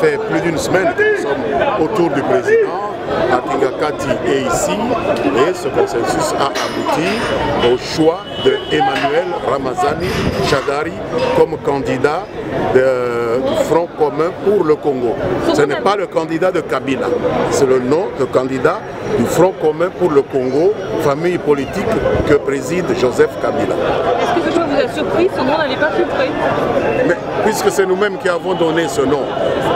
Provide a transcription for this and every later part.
fait plus d'une semaine que nous sommes autour du président. Atingakati est ici et ce consensus a abouti au choix de Emmanuel Ramazani Shadary comme candidat du Front commun pour le Congo. Ce n'est pas le candidat de Kabila, c'est le nom de candidat du Front commun pour le Congo, famille politique que préside Joseph Kabila. Est-ce que ce choix vous a surpris? Son nom n'avait pas filtré? Mais puisque c'est nous-mêmes qui avons donné ce nom,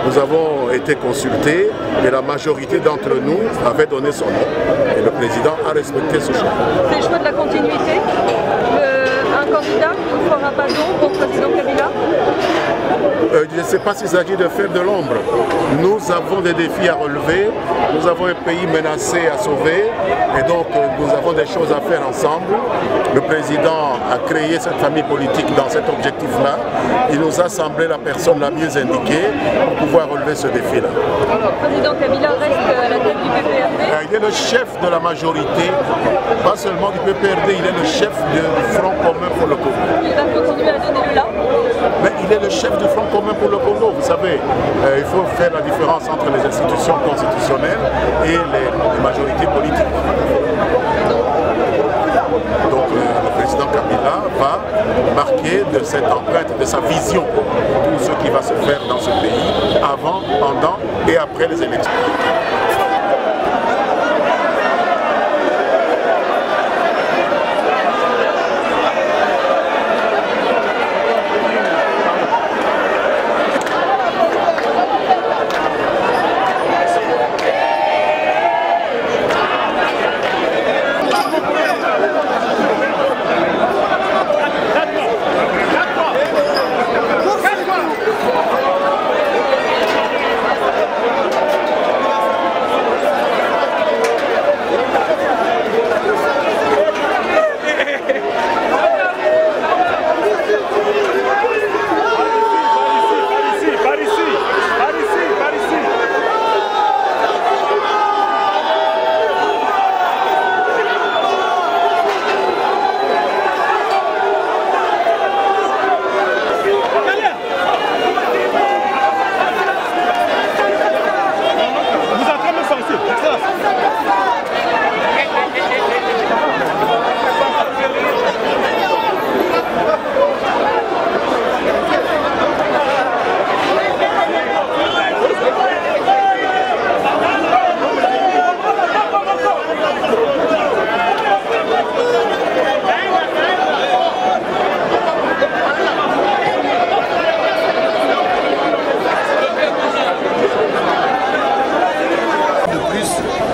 nous avons été consultés et la majorité d'entre nous avait donné son nom. Et le président a respecté ce choix. C'est le choix de la continuité? Un candidat ne fera pas d'ombre au président Kabila? Je ne sais pas s'il s'agit de faire de l'ombre. Nous avons des défis à relever, nous avons un pays menacé à sauver et donc nous avons des choses à faire ensemble. Le président a créé cette famille politique dans cet objectif-là. Il nous a semblé la personne la mieux indiquée pour pouvoir relever ce défi-là. Le président Kabila reste à la tête du PPRD? Il est le chef de la majorité, pas seulement du PPRD, il est le chef du Front commun pour le Congo. Il va continuer à donner le là? Mais il est le chef du Front commun pour le Congo. Vous savez, il faut faire la différence entre les institutions constitutionnelles et les majorités politiques. Donc le président Kabila va marquer de cette empreinte, de sa vision, tout ce qui va se faire dans ce pays avant, pendant et après les élections.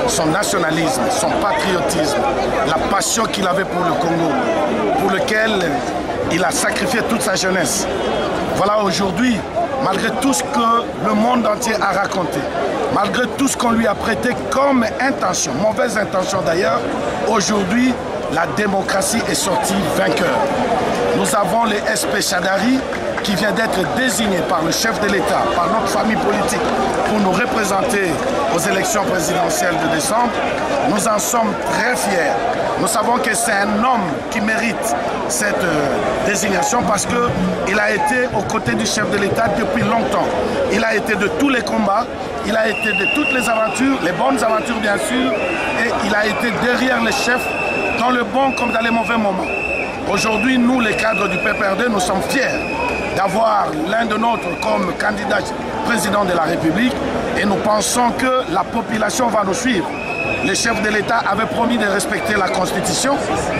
Son nationalisme, son patriotisme, la passion qu'il avait pour le Congo, pour lequel il a sacrifié toute sa jeunesse. Voilà aujourd'hui, malgré tout ce que le monde entier a raconté, malgré tout ce qu'on lui a prêté comme intention, mauvaise intention d'ailleurs, aujourd'hui, la démocratie est sortie vainqueur. Nous avons les SP Shadary qui vient d'être désigné par le chef de l'État, par notre famille politique, pour nous représenter aux élections présidentielles de décembre. Nous en sommes très fiers. Nous savons que c'est un homme qui mérite cette désignation parce qu'il a été aux côtés du chef de l'État depuis longtemps. Il a été de tous les combats, il a été de toutes les aventures, les bonnes aventures bien sûr, et il a été derrière les chefs dans le bon comme dans les mauvais moments. Aujourd'hui, nous, les cadres du PPRD, nous sommes fiers d'avoir l'un de nôtres comme candidat président de la République et nous pensons que la population va nous suivre. Le chef de l'État avait promis de respecter la Constitution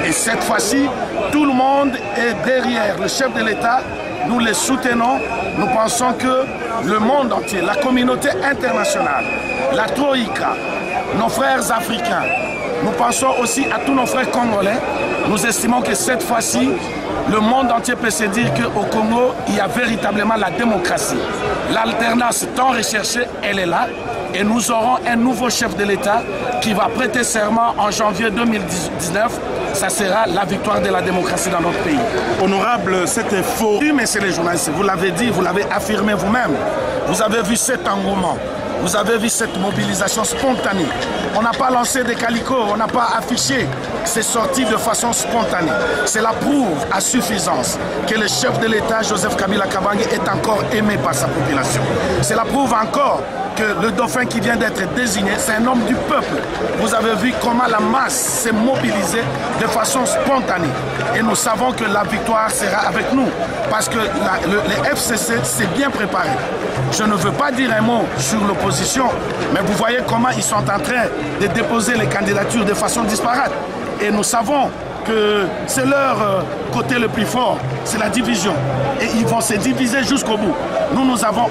et cette fois-ci, tout le monde est derrière le chef de l'État. Nous les soutenons. Nous pensons que le monde entier, la communauté internationale, la Troïka, nos frères africains, nous pensons aussi à tous nos frères congolais. Nous estimons que cette fois-ci, le monde entier peut se dire qu'au Congo, il y a véritablement la démocratie. L'alternance tant recherchée, elle est là. Et nous aurons un nouveau chef de l'État qui va prêter serment en janvier 2019. Ça sera la victoire de la démocratie dans notre pays. Honorable, cette info, mais c'est les journalistes, vous l'avez dit, vous l'avez affirmé vous-même. Vous avez vu cet engouement. Vous avez vu cette mobilisation spontanée. On n'a pas lancé des calicots, on n'a pas affiché. C'est sorti de façon spontanée. Cela prouve à suffisance que le chef de l'État, Joseph Kabila Kabange, est encore aimé par sa population. Cela prouve encore que le dauphin qui vient d'être désigné, c'est un homme du peuple. Vous avez vu comment la masse s'est mobilisée de façon spontanée. Et nous savons que la victoire sera avec nous. Parce que les FCC s'est bien préparé. Je ne veux pas dire un mot sur l'opposition, mais vous voyez comment ils sont en train de déposer les candidatures de façon disparate. Et nous savons que c'est leur côté le plus fort, c'est la division. Et ils vont se diviser jusqu'au bout. Nous avons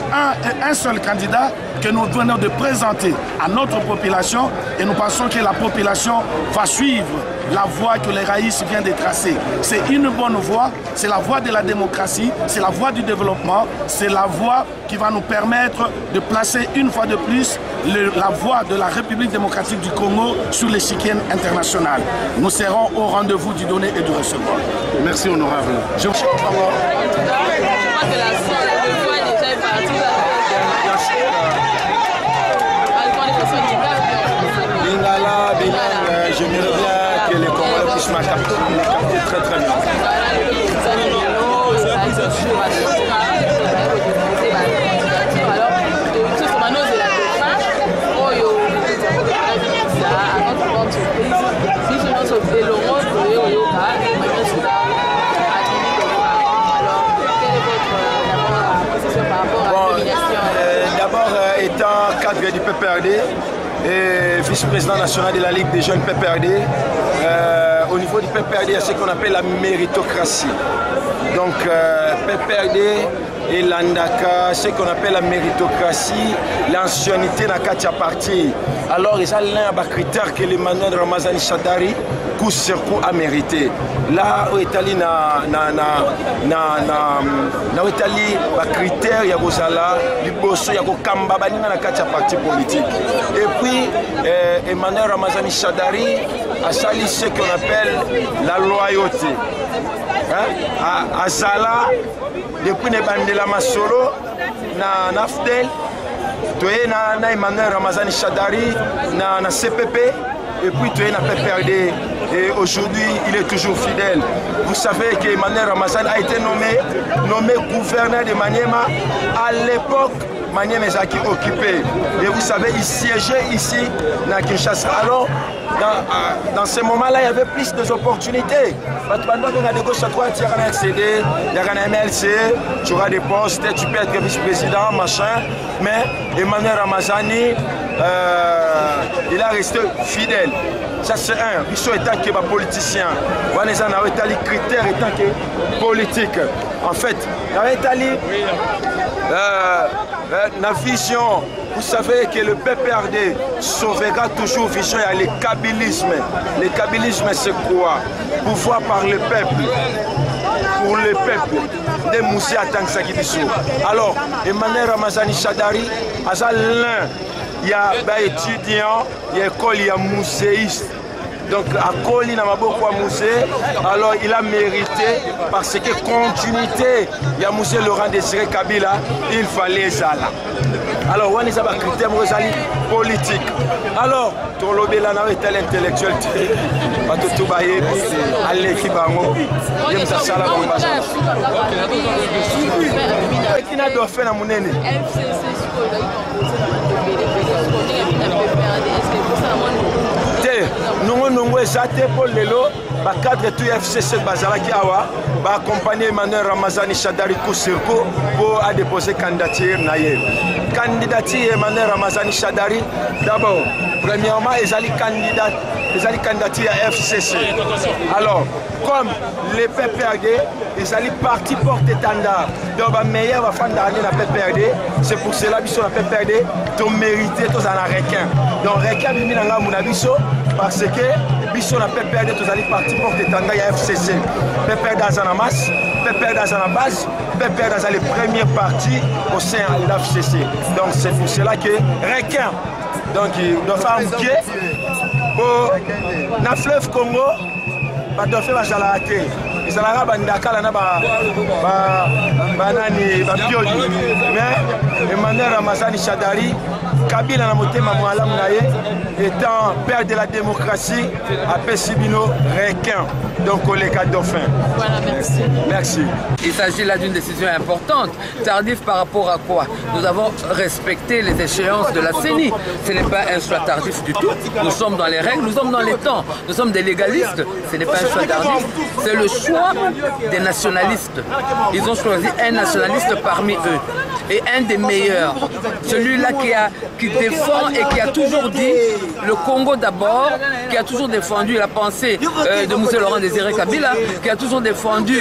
un seul candidat que nous venons de présenter à notre population et nous pensons que la population va suivre la voie que les Raïs vient de tracer. C'est une bonne voie, c'est la voie de la démocratie, c'est la voie du développement, c'est la voie qui va nous permettre de placer une fois de plus la voie de la République démocratique du Congo sur l'échiquier international. Nous serons au rendez-vous du donner et du recevoir. Merci honorable. J'aimerais bien que les Congolais puissent m'accepter très très bien. D'abord, étant cadre du PPRD, et vice-président national de la Ligue des jeunes PPRD. Au niveau du PPRD, il y a ce qu'on appelle la méritocratie. Donc PPRD et l'Andaka, ce qu'on appelle la méritocratie, l'ancienneté dans le parti. Alors il y a l'un des critères que l'Emmanuel Ramazani Shadari coup sur coup a mérité. Là où Italie na Italie ba critères ya kozala liboso ya kokamba banina na kati ya parti politique. Et puis Emmanuel Ramazani Shadari a sali ce qu'on appelle la loyauté. Azala depuis ne bandela masolo na Nafdel toye na Emmanuel Ramazani Shadari na CPP et puis toye na PPRD. Et aujourd'hui, il est toujours fidèle. Vous savez qu'Emmanuel Ramazani a été nommé gouverneur de Maniema. À l'époque, Maniema est occupé. Et vous savez, il siégeait ici, à Kinshasa. Alors, dans ce moment-là, il y avait plus d'opportunités. Pendant qu'on a de gauche à droite, il y a un LCD, il y a un MLC, tu auras des postes, tu peux être vice-président, machin. Mais Emmanuel Ramazani, il a resté fidèle. Ça c'est un, il sont étant que politicien. On a les critères étant que politique. En fait, la vision, vous savez que le PPRD sauvera toujours vision à le kabylisme. Le kabylisme c'est quoi? Pouvoir par le peuple. Pour le peuple. De Moussi à Tangsaki-Bissou. Alors, Emmanuel Ramazani Shadari, il y a des étudiants, il y a école, il y a muséiste. Donc à Koli n'a pas beaucoup à musée, alors il a mérité parce que continuité, il y a musée Laurent Désiré Kabila, il fallait ça là. Alors on est à critère politique. Alors ton lobby là est tel intellectuel, pas tout bailler, aller qui bango, il y a ça là pour passer. Qui n'a pas fait la monnaie? Nous exacté pour le lot, le cadre du FCC Bazalaki Awa va accompagner Emmanuel Ramazani Shadari Koussirko pour déposer candidature. Candidature Emmanuel Ramazani Shadari, d'abord, premièrement, ils allaient candidature à FCC. Alors, comme les PPRD, ils allaient partir porte-étendard. Donc, la meilleure fin d'année la PPRD, c'est pour cela que la PPRD doit mériter tous en requin. Donc, requin, il y a un parce que biso na PPRD tous allés partir porte-étendard à FCC. PPRD dans la masse, PPRD dans la base, PPRD dans les premiers partis au sein de l'FCC. Donc c'est pour cela que requin, donc il doit faire un pied pour la fleuve Congo, il doit faire la jalate. Ils ont la bandaka là banani, mais Emmanuel Ramazani Shadari Kabila na motema mwalam na ye, étant père de la démocratie, appelé Sibino requin, donc collègue dauphin. Voilà, merci. Merci. Il s'agit là d'une décision importante. Tardif par rapport à quoi? Nous avons respecté les échéances de la CENI. Ce n'est pas un choix tardif du tout. Nous sommes dans les règles, nous sommes dans les temps. Nous sommes des légalistes. Ce n'est pas un choix tardif. C'est le choix des nationalistes. Ils ont choisi un nationaliste parmi eux. Et un des meilleurs. Celui-là qui défend et qui a toujours dit le Congo d'abord, qui a toujours défendu la pensée de M. Laurent Désiré Kabila, qui a toujours défendu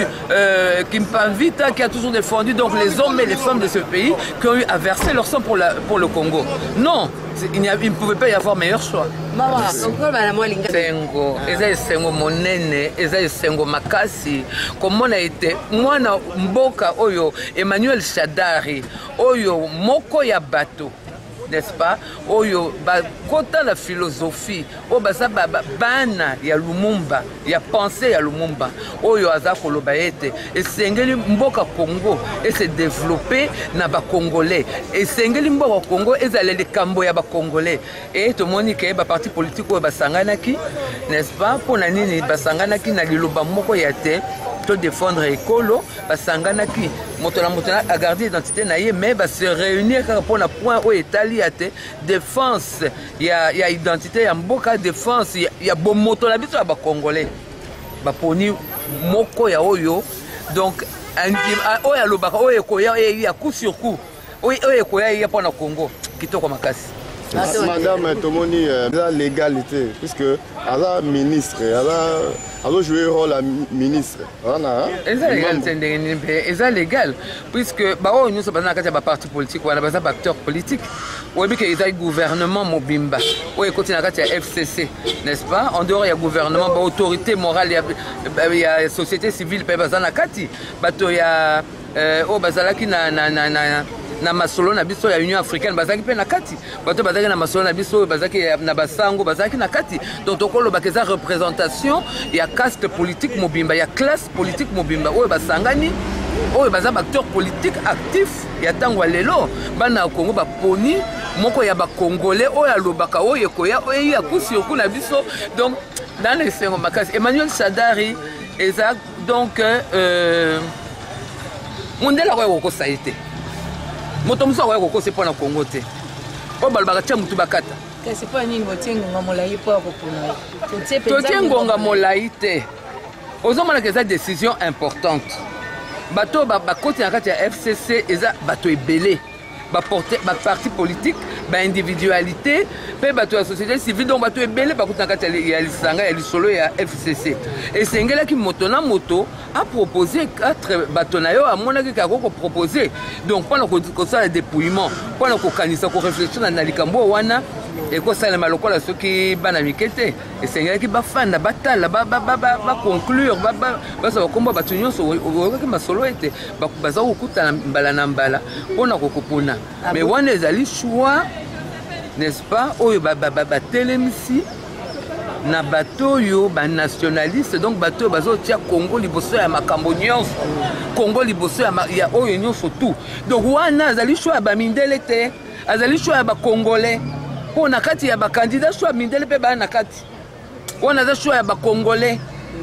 Kimpavita, qui a toujours défendu donc les hommes et les femmes de ce pays qui ont eu à verser leur sang pour le Congo. Non, il ne pouvait pas y avoir meilleur choix. Sengo, eza sengo monene, eza sengo makasi. Comme on a été, moi na mboka oyo Emmanuel Shadari, oyo moko ya bato. N'est-ce pas? Oyo ba kota la philosophie, o basa bana ya Lumumba, ya pensée ya Lumumba. Oyo aza koloba ete esengeli mboka Congo et se développer na ba Congolais. Esengeli mboka Congo ezale likambo ya ba Congolais. Et to moni ke ba parti politique oyo basanganaki, n'est-ce pas? Pona nini basanganaki na liloba moko ya te. Défendre écolo, basanganaki motona a gardé l'identité naïe, mais va se réunir pour le point où est allié défense, il y a identité, il y a mboka défense, il y a bon motona biso ya ba congolais, ba poni moko ya oyo, donc oya lobaka oya koya ya coup sur coup, oya koya ya pour na Congo kitoko makasi. Madame Tomoni, la légalité, puisque la ministre, elle a joué le rôle de ministre. C'est légal, puisque nous sommes un parti politique, on a un acteur politique. On a un gouvernement Mobimba, on a un FCC, n'est-ce pas? En dehors, il y a un gouvernement, une autorité morale, il y a une société civile, il y a na masolo na biso ya Union africaine bazaki pe na kati bato bazaki na masolo na biso bazaki na basango bazaki na kati donc tokolo bakeza représentation ya caste politique mobimba ya classe politique mobimba oyo basangani oyo baza acteur politique actif ya tango lelo bana Congo baponi moko ya ba congolais oyo alobaka oyo koya oyo ya kusiyoku na biso donc dans les sengo makasi Emmanuel Shadari eza donc mondela ko ko saité moto muso wa ko se pona Congo te o balbaka cha mutu bakata kasi pa nini botenga molai po ko pona to tengonga molai te ozomana que ça décision importante bato ba koti na kati ya FCC eza bato ebele ba porter ba parti politique ba individualité pe bato ya société civile donc bato ebele ba koti na kati ya lisanga ya lisolo ya FCC et sengela ki moto na moto a proposé 4 bateaux na yo a monaki ka ko proposer donc pendant que ça le dépouillement pendant que kanisa ko réfléchir na likambo wana et ko sala malokola soki bana mikete et sengela ki ba fanda batala ba conclure ba so komba bato nyonso ko masolo ete ba za okuta mbala na mbala pona ko kopona mais wana ezali choix n'est-ce pas oyo ba telemisi na bateau yo ba nationaliste donc bateau bazo tia Congo liboso ya makambo nyonso Congo liboso ya oyo nyonso tout donc wana azali choix ba mindele te azali choix ba congolais pona kati ya ba candidat choix mindele pe ba na kati wana za choix ya ba congolais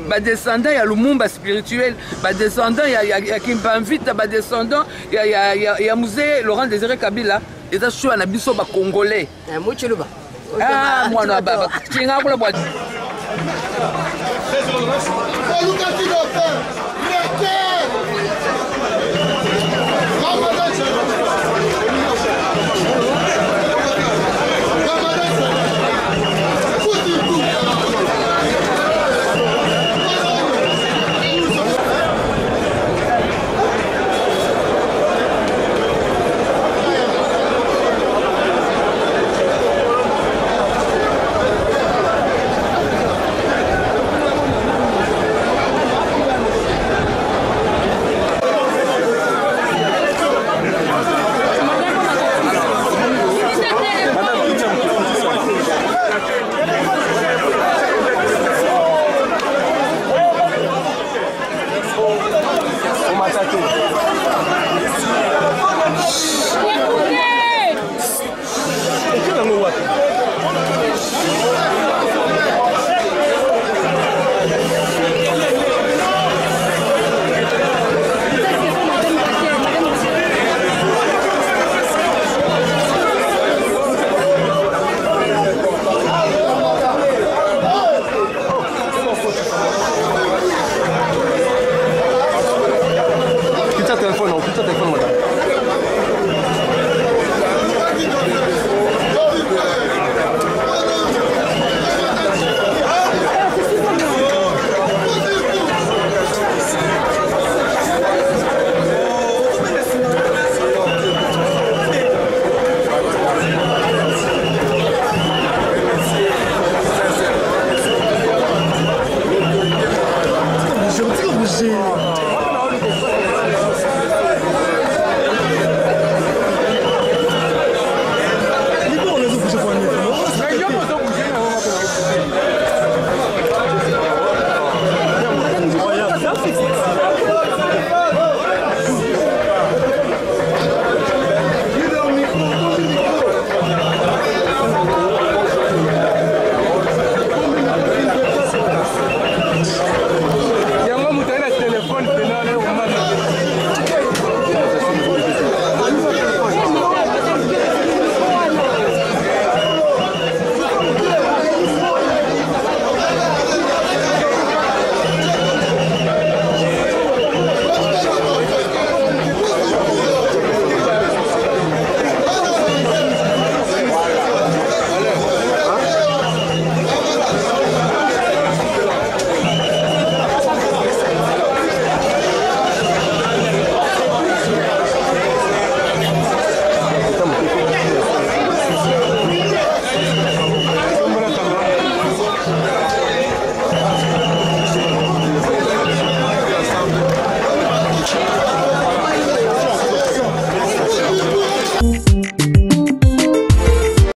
ba descendant ya Lumumba spirituel ba descendant ya Kimpavita ba descendant ya musée Laurent Désiré Kabila et ça choix na biso ba congolais muchuluba ah mwana baba kinga kula bwa Lucas